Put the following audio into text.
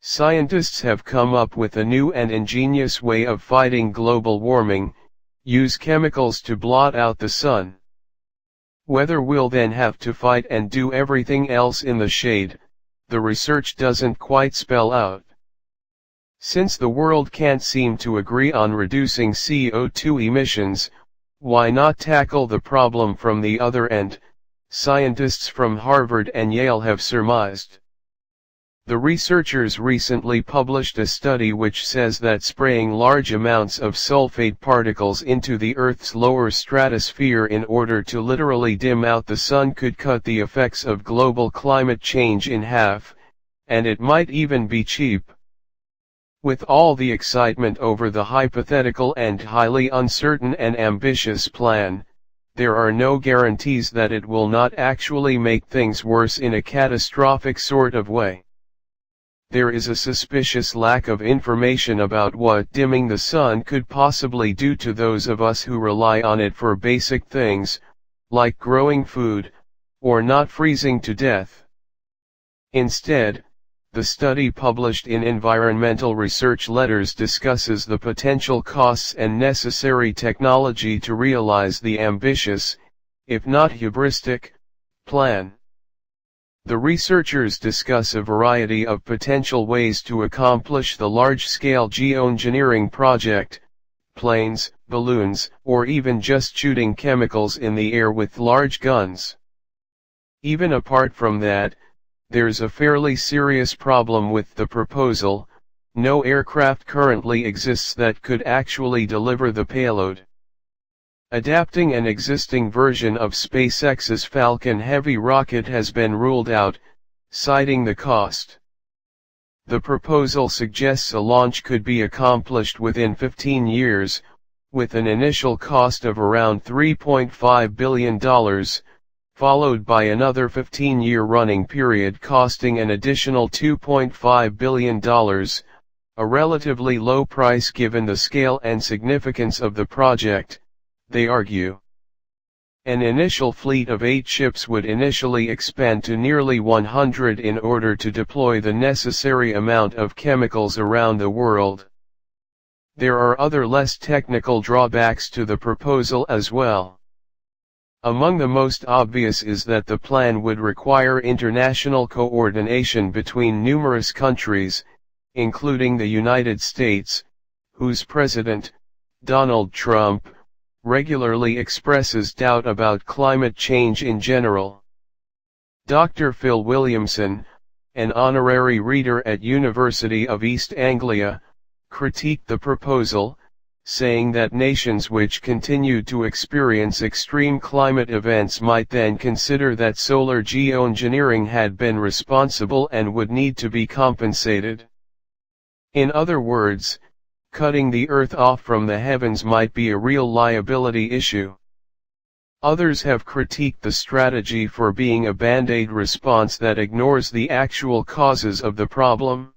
Scientists have come up with a new and ingenious way of fighting global warming: use chemicals to blot out the sun. Whether we'll then have to fight and do everything else in the shade, the research doesn't quite spell out. Since the world can't seem to agree on reducing CO2 emissions, why not tackle the problem from the other end, scientists from Harvard and Yale have surmised. The researchers recently published a study which says that spraying large amounts of sulfate particles into the Earth's lower stratosphere in order to literally dim out the sun could cut the effects of global climate change in half, and it might even be cheap. With all the excitement over the hypothetical and highly uncertain and ambitious plan, there are no guarantees that it will not actually make things worse in a catastrophic sort of way. There is a suspicious lack of information about what dimming the sun could possibly do to those of us who rely on it for basic things, like growing food, or not freezing to death. Instead, the study published in Environmental Research Letters discusses the potential costs and necessary technology to realize the ambitious, if not hubristic, plan. The researchers discuss a variety of potential ways to accomplish the large-scale geoengineering project: planes, balloons, or even just shooting chemicals in the air with large guns. Even apart from that, there's a fairly serious problem with the proposal: no aircraft currently exists that could actually deliver the payload. Adapting an existing version of SpaceX's Falcon Heavy rocket has been ruled out, citing the cost. The proposal suggests a launch could be accomplished within 15 years, with an initial cost of around $3.5 billion, followed by another 15-year running period costing an additional $2.5 billion, a relatively low price given the scale and significance of the project, they argue. An initial fleet of 8 ships would initially expand to nearly 100 in order to deploy the necessary amount of chemicals around the world. There are other less technical drawbacks to the proposal as well. Among the most obvious is that the plan would require international coordination between numerous countries, including the United States, whose president, Donald Trump, regularly expresses doubt about climate change in general. Dr. Phil Williamson, an honorary reader at University of East Anglia, critiqued the proposal, saying that nations which continue to experience extreme climate events might then consider that solar geoengineering had been responsible and would need to be compensated. In other words, cutting the Earth off from the heavens might be a real liability issue. Others have critiqued the strategy for being a band-aid response that ignores the actual causes of the problem.